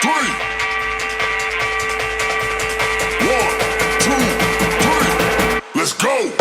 three. 1, 2, 3. Let's go.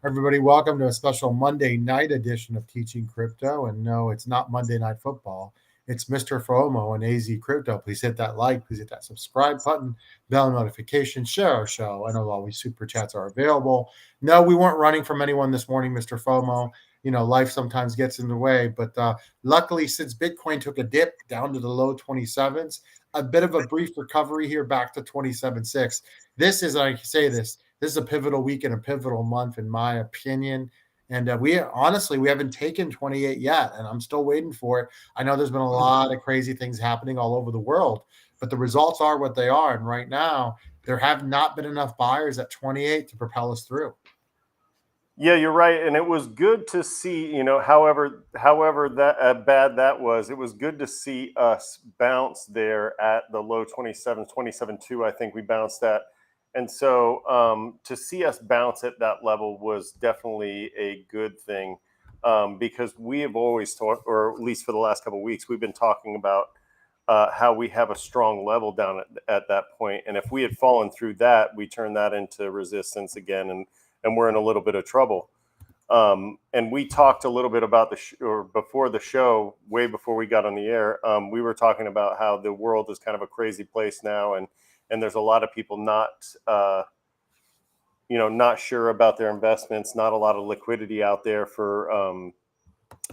Everybody, welcome to a special Monday night edition of Teaching Crypto. And no, it's not Monday Night Football. It's MrFOMO and AZcrypto. Please hit that like, please hit that subscribe button, bell notification, share our show. I know always super chats are available. No, we weren't running from anyone this morning, MrFOMO. You know, life sometimes gets in the way. But luckily, since Bitcoin took a dip down to the low 27s, a bit of a brief recovery here back to 27.6. This is, I say this is a pivotal week and a pivotal month, in my opinion. And we haven't taken 28 yet, and I'm still waiting for it. I know there's been a lot of crazy things happening all over the world, but the results are what they are. And right now, there have not been enough buyers at 28 to propel us through. Yeah, you're right. And it was good to see, however that bad that was, it was good to see us bounce there at the low 27.2, I think we bounced at. And so to see us bounce at that level was definitely a good thing, because we have always talked, or at least for the last couple of weeks, we've been talking about how we have a strong level down at that point. And if we had fallen through that, we turn that into resistance again, and we're in a little bit of trouble. And we talked a little bit about before the show, way before we got on the air, we were talking about how the world is kind of a crazy place now, and there's a lot of people not sure about their investments, not a lot of liquidity out there for,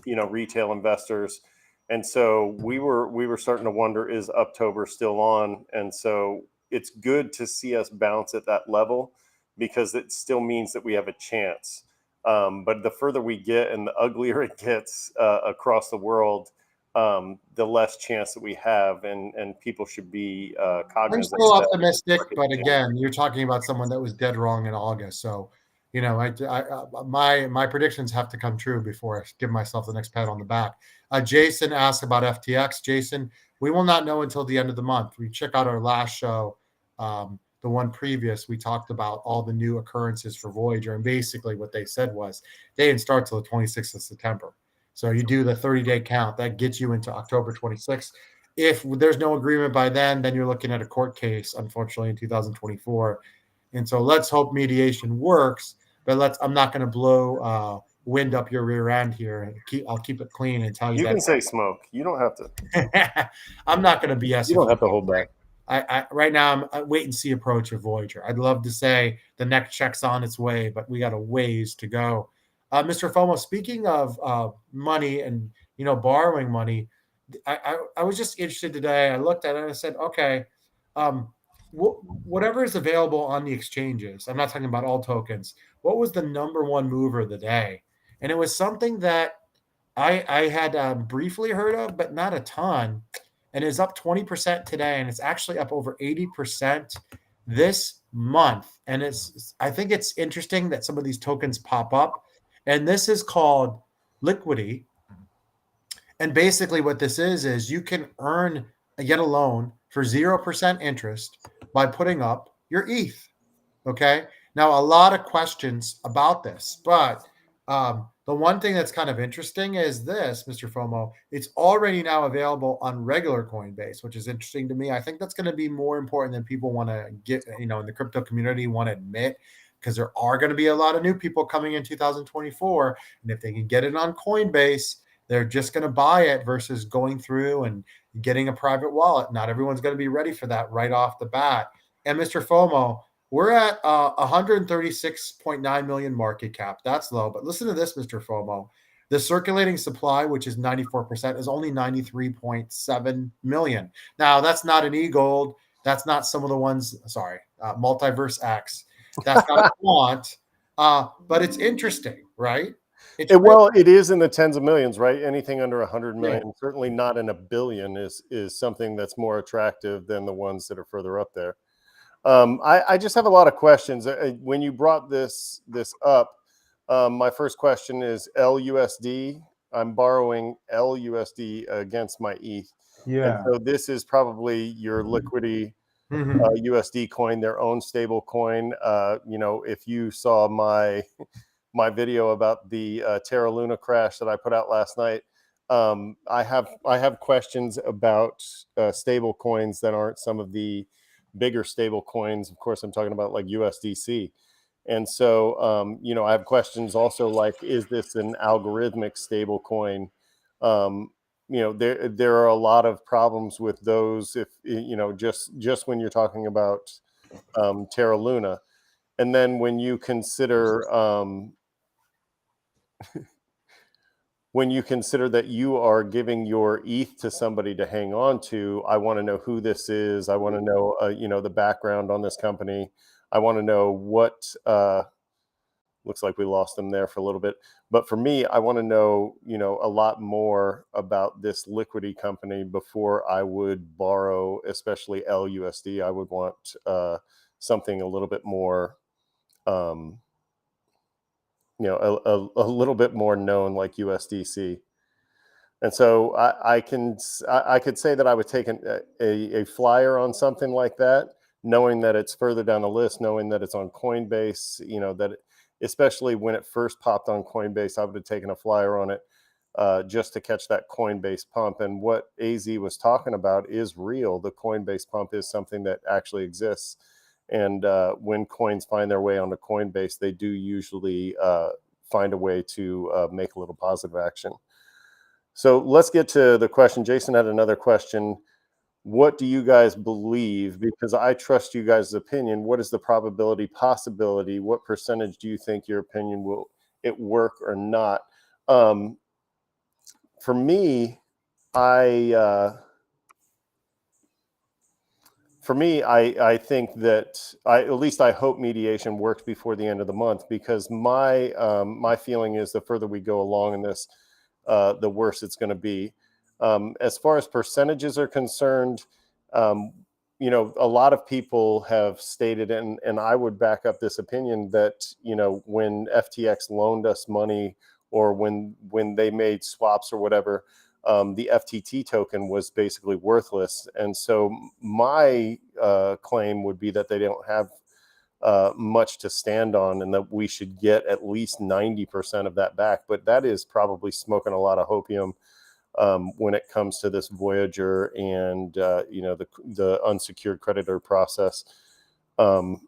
retail investors. And so we were starting to wonder, is Uptober still on? And so it's good to see us bounce at that level, because it still means that we have a chance. But the further we get and the uglier it gets across the world, the less chance that we have, and people should be cognizant. I'm still optimistic, but again, you're talking about someone that was dead wrong in August. So, my predictions have to come true before I give myself the next pat on the back. Jason asked about FTX. Jason, we will not know until the end of the month. We check out our last show, the one previous. We talked about all the new occurrences for Voyager, and basically what they said was they didn't start till the 26th of September. So you do the 30-day count. That gets you into October 26th. If there's no agreement by then you're looking at a court case, unfortunately, in 2024. And so let's hope mediation works. But I'm not going to blow wind up your rear end here. I'll keep it clean and tell you. You can say smoke. You don't have to. I'm not going to BS. You don't have to hold back. I right now I'm wait and see approach of Voyager. I'd love to say the next check's on its way, but we got a ways to go. MrFOMO, speaking of money and borrowing money, I was just interested today. I looked at it and I said, okay, whatever is available on the exchanges, I'm not talking about all tokens, what was the number one mover of the day? And it was something that I had briefly heard of, but not a ton. And it's up 20% today, and it's actually up over 80% this month. And I think it's interesting that some of these tokens pop up. And this is called Liquidity. And basically what this is you can get a loan for 0% interest by putting up your ETH. Okay. Now, a lot of questions about this, but the one thing that's kind of interesting is this, MrFOMO, it's already now available on regular Coinbase, which is interesting to me. I think that's going to be more important than people want to get, in the crypto community want to admit, because there are going to be a lot of new people coming in 2024. And if they can get it on Coinbase, they're just going to buy it versus going through and getting a private wallet. Not everyone's going to be ready for that right off the bat. And MrFOMO, we're at 136.9 million market cap. That's low. But listen to this, MrFOMO. The circulating supply, which is 94%, is only 93.7 million. Now, that's not an e-gold. That's not some of the ones, Multiverse X. That's not a quant. But it's interesting, right? It is in the tens of millions, right? Anything under 100 million, certainly not in a billion, is something that's more attractive than the ones that are further up there. I just have a lot of questions. When you brought this up, my first question is LUSD. I'm borrowing LUSD against my ETH. And Yeah. so this is probably your liquidity USD coin, their own stable coin. If you saw my video about the Terra Luna crash that I put out last night, I have questions about stable coins that aren't some of the bigger stable coins. Of course, I'm talking about like USDC. And so, I have questions also like, is this an algorithmic stable coin? There are a lot of problems with those if, just when you're talking about Terra Luna. And then when you consider that you are giving your ETH to somebody to hang on to, I want to know who this is. I want to know, the background on this company. I want to know what, looks like we lost them there for a little bit. But for me, I want to know, a lot more about this liquidity company before I would borrow, especially LUSD. I would want something a little bit more, a little bit more known like USDC. And so I could say that I would take a flyer on something like that, knowing that it's further down the list, knowing that it's on Coinbase, especially when it first popped on Coinbase, I would have taken a flyer on it just to catch that Coinbase pump. And what AZ was talking about is real. The Coinbase pump is something that actually exists. And when coins find their way onto Coinbase, they do usually find a way to make a little positive action. So let's get to the question. Jason had another question. What do you guys believe? Because I trust you guys' opinion. What is the probability, possibility? What percentage do you think your opinion will it work or not? For me, I think that at least I hope mediation works before the end of the month, because my feeling is the further we go along in this, the worse it's going to be. As far as percentages are concerned, a lot of people have stated, and I would back up this opinion, that, when FTX loaned us money, or when they made swaps or whatever, the FTT token was basically worthless. And so my claim would be that they don't have much to stand on, and that we should get at least 90% of that back. But that is probably smoking a lot of hopium when it comes to this Voyager and the unsecured creditor process. So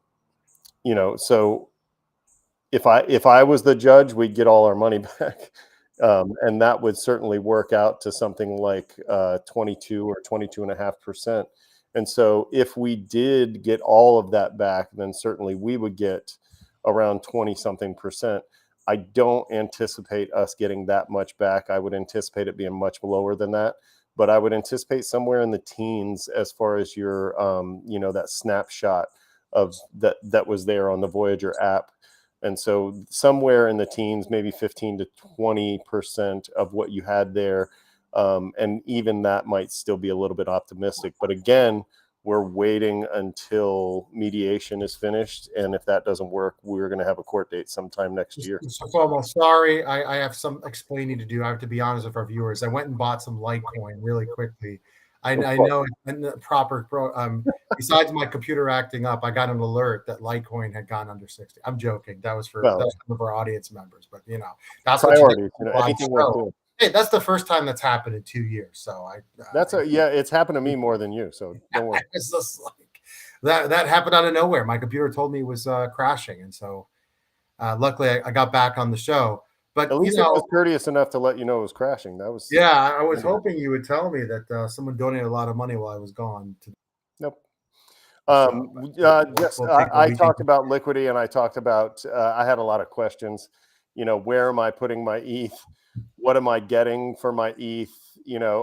if I was the judge, we'd get all our money back. And that would certainly work out to something like 22 or 22.5%. And so if we did get all of that back, then certainly we would get around 20 something percent. I don't anticipate us getting that much back. I would anticipate it being much lower than that, but I would anticipate somewhere in the teens as far as your, that snapshot of that was there on the Voyager app. And so somewhere in the teens, maybe 15 to 20% of what you had there. And even that might still be a little bit optimistic. But again, we're waiting until mediation is finished. And if that doesn't work, we're going to have a court date sometime next year. So, FOMO, sorry, I have some explaining to do. I have to be honest with our viewers. I went and bought some Litecoin really quickly. I know in the proper besides my computer acting up, I got an alert that Litecoin had gone under 60. I'm joking. That was for some of our audience members, but that's priorities. Hey, that's the first time that's happened in 2 years. So it's happened to me more than you. So don't worry. It's just like that happened out of nowhere. My computer told me it was crashing, and so luckily I got back on the show. But at least it was courteous enough to let you know it was crashing. That was I was hoping you would tell me that someone donated a lot of money while I was gone. Nope. I talked about liquidity, and I talked about I had a lot of questions. Where am I putting my ETH? What am I getting for my ETH?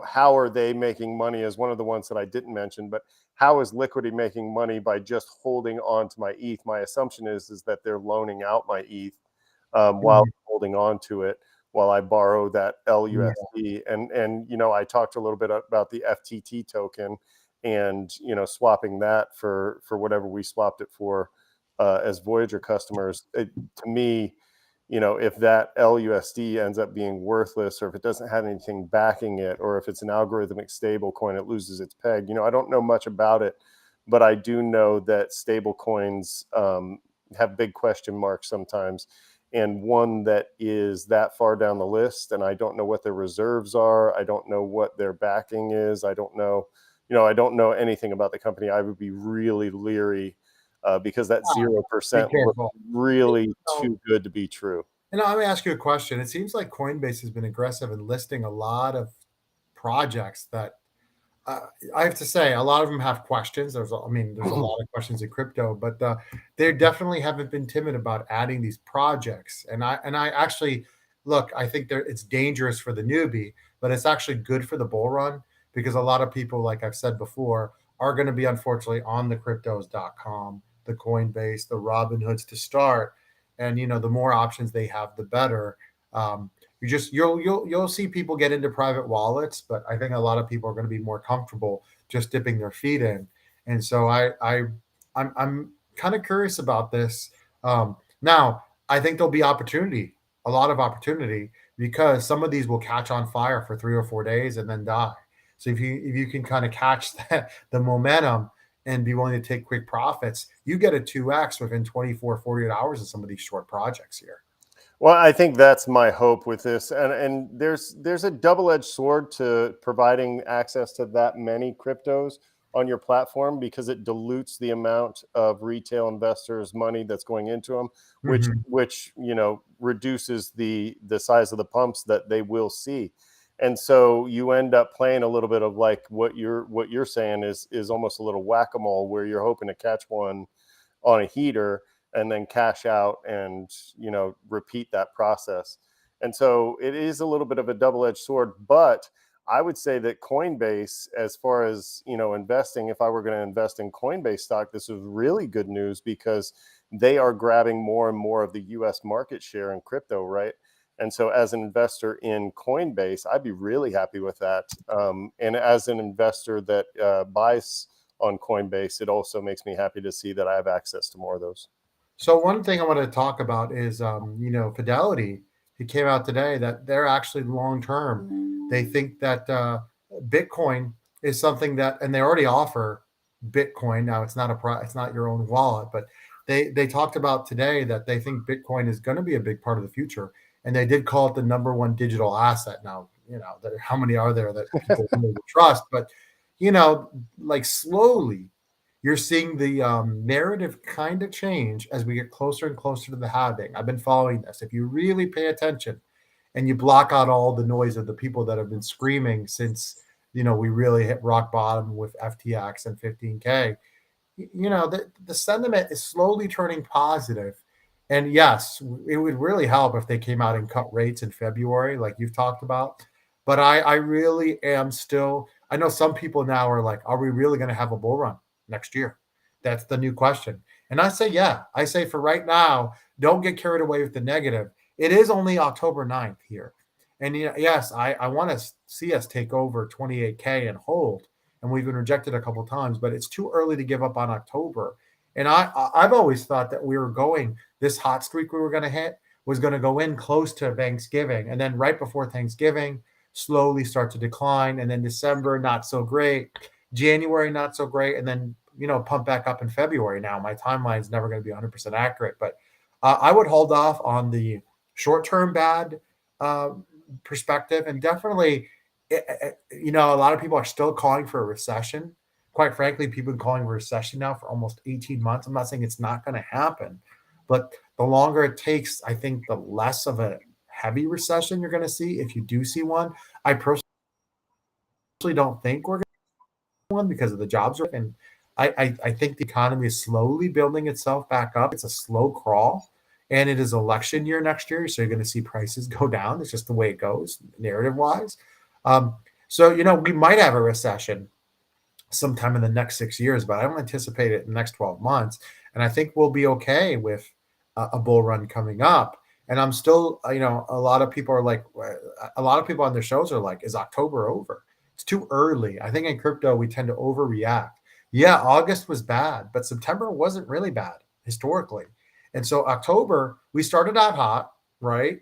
How are they making money is one of the ones that I didn't mention. But how is liquidity making money by just holding on to my ETH? My assumption is that they're loaning out my ETH while holding on to it, while I borrow that LUSD. And I talked a little bit about the FTT token, and swapping that for whatever we swapped it for as Voyager customers. To me, if that LUSD ends up being worthless, or if it doesn't have anything backing it, or if it's an algorithmic stable coin, it loses its peg. I don't know much about it, but I do know that stable coins have big question marks sometimes. And one that is that far down the list, and I don't know what their reserves are. I don't know what their backing is. I don't know, I don't know anything about the company. I would be really leery because that 0% looks really too good to be true. And let me ask you a question. It seems like Coinbase has been aggressive in listing a lot of projects that I have to say, a lot of them have questions. There's a lot of questions in crypto, but they definitely haven't been timid about adding these projects. And I actually look. I think it's dangerous for the newbie, but it's actually good for the bull run because a lot of people, like I've said before, are going to be unfortunately on the cryptos.com, the Coinbase, the Robinhoods to start, and the more options they have, the better. You'll see people get into private wallets, but I think a lot of people are going to be more comfortable just dipping their feet in. And so I'm kind of curious about this. Now I think there'll be opportunity, a lot of opportunity, because some of these will catch on fire for 3 or 4 days and then die. So if you can kind of catch the momentum and be willing to take quick profits, you get a 2x within 24, 48 hours of some of these short projects here. Well, I think that's my hope with this, and there's a double-edged sword to providing access to that many cryptos on your platform, because it dilutes the amount of retail investors' money that's going into them, which reduces the size of the pumps that they will see, and so you end up playing a little bit of like what you're saying is almost a little whack-a-mole, where you're hoping to catch one on a heater and then cash out and repeat that process. And so it is a little bit of a double-edged sword, but I would say that Coinbase, as far as investing, if I were going to invest in Coinbase stock, this is really good news, because they are grabbing more and more of the US market share in crypto, right? And so as an investor in Coinbase, I'd be really happy with that. And as an investor that buys on Coinbase, it also makes me happy to see that I have access to more of those. So one thing I want to talk about is, Fidelity. It came out today that they're actually long term. They think that Bitcoin is something that, and they already offer Bitcoin. Now it's not your own wallet, but they talked about today that they think Bitcoin is going to be a big part of the future, and they did call it the number one digital asset. Now how many are there that people really trust? But like slowly, you're seeing the narrative kind of change as we get closer and closer to the halving. I've been following this. If you really pay attention and you block out all the noise of the people that have been screaming since, we really hit rock bottom with FTX and 15K, the sentiment is slowly turning positive. And yes, it would really help if they came out and cut rates in February, like you've talked about. But I really am still, I know some people now are like, are we really going to have a bull run next year? That's the new question. And I say, yeah. I say for right now, don't get carried away with the negative. It is only October 9th here. And yes, I want to see us take over 28K and hold. And we've been rejected a couple of times, but it's too early to give up on October. And I've always thought that this hot streak we were going to hit was going to go in close to Thanksgiving. And then right before Thanksgiving, slowly start to decline. And then December, not so great. January, not so great. And then, pump back up in February. Now, my timeline is never going to be 100% accurate, but I would hold off on the short-term bad perspective. And definitely, a lot of people are still calling for a recession. Quite frankly, people have been calling for a recession now for almost 18 months. I'm not saying it's not going to happen, but the longer it takes, I think the less of a heavy recession you're going to see if you do see one. I personally don't think we're going to see one because of the jobs. And I think the economy is slowly building itself back up. It's a slow crawl, and it is election year next year. So you're going to see prices go down. It's just the way it goes narrative wise. So, we might have a recession sometime in the next 6 years, but I don't anticipate it in the next 12 months. And I think we'll be okay with a bull run coming up. And I'm still, a lot of people on their shows are like, is October over? It's too early. I think in crypto, we tend to overreact. Yeah, August was bad, but September wasn't really bad historically. And so October, we started out hot. right?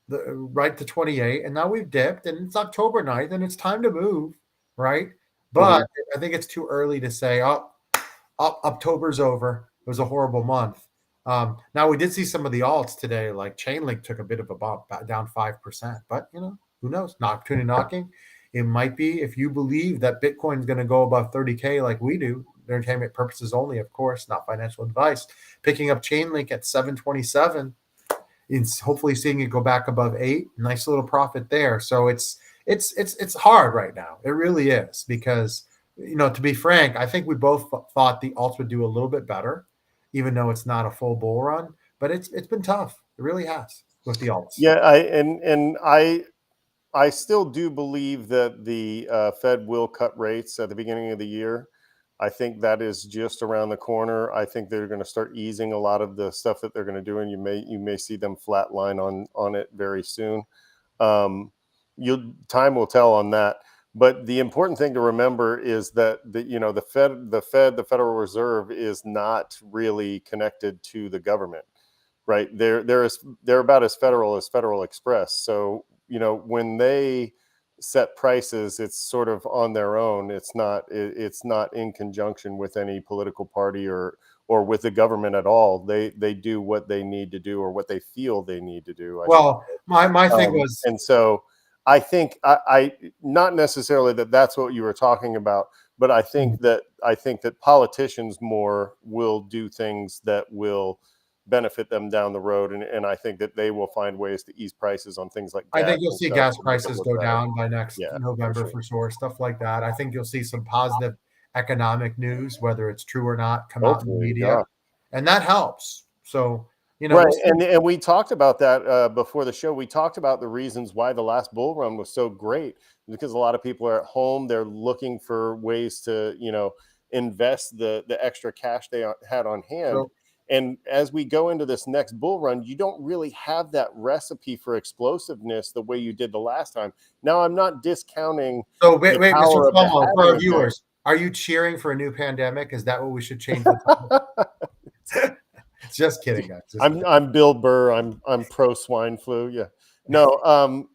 Right to 28, and now we've dipped, and it's October 9th, and it's time to move, right? But I think it's too early to say, oh, October's over. It was a horrible month. Now we did see some of the alts today, like Chainlink took a bit of a bump, down 5%. But who knows? Opportunity knocking. It might be, if you believe that Bitcoin is going to go above 30K like we do, entertainment purposes only, of course, not financial advice. Picking up Chainlink at 727, it's hopefully seeing it go back above 8. Nice little profit there. So it's hard right now. It really is, because to be frank, I think we both thought the alts would do a little bit better, even though it's not a full bull run. But it's been tough. It really has with the alts. Yeah, I still do believe that the Fed will cut rates at the beginning of the year. I think that is just around the corner. I think they're going to start easing a lot of the stuff that they're going to do, and you may see them flatline on it very soon. Time will tell on that. But the important thing to remember is that the Federal Reserve, is not really connected to the government, right? They're about as Federal Express. So when they set prices, it's sort of on their own. It's not in conjunction with any political party or with the government at all. They do what they need to do, or what they feel they need to do. Well, my thing was, and so I think I not necessarily that's what you were talking about, but I think that politicians more will do things that will benefit them down the road, and I think that they will find ways to ease prices on things like gas. I think you'll see gas prices go down by next November for sure. Stuff like that. I think you'll see some positive economic news, whether it's true or not, come out in the media, and that helps. So right, and we talked about that before the show. We talked about the reasons why the last bull run was so great, because a lot of people are at home. They're looking for ways to invest the extra cash they had on hand. So, and as we go into this next bull run, you don't really have that recipe for explosiveness the way you did the last time. Now, I'm not discounting. So wait, Mr. FOMO, for our viewers, are you cheering for a new pandemic? Is that what we should change the topic? Just kidding, guys. I'm Bill Burr. I'm pro swine flu. Yeah. No.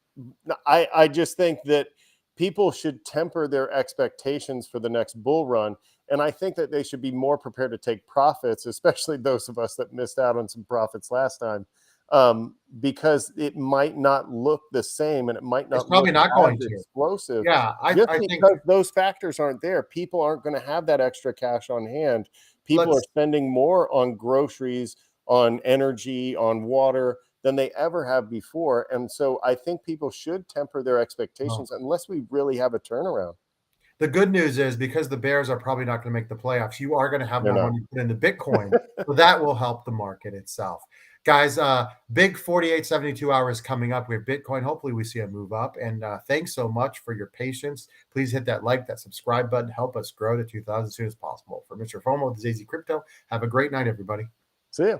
I just think that people should temper their expectations for the next bull run. And I think that they should be more prepared to take profits, especially those of us that missed out on some profits last time, because it might not look the same, and it might not. It's probably not going to explosive. Yeah, I because think those factors aren't there. People aren't going to have that extra cash on hand. People are spending more on groceries, on energy, on water than they ever have before. And so I think people should temper their expectations unless we really have a turnaround. The good news is, because the Bears are probably not going to make the playoffs, you are going to have more money put into Bitcoin. So that will help the market itself. Guys, big 48, 72 hours coming up. We have Bitcoin. Hopefully we see a move up. And thanks so much for your patience. Please hit that like, that subscribe button. Help us grow to 2,000 as soon as possible. For Mr. FOMO, this is AZcrypto. Have a great night, everybody. See ya.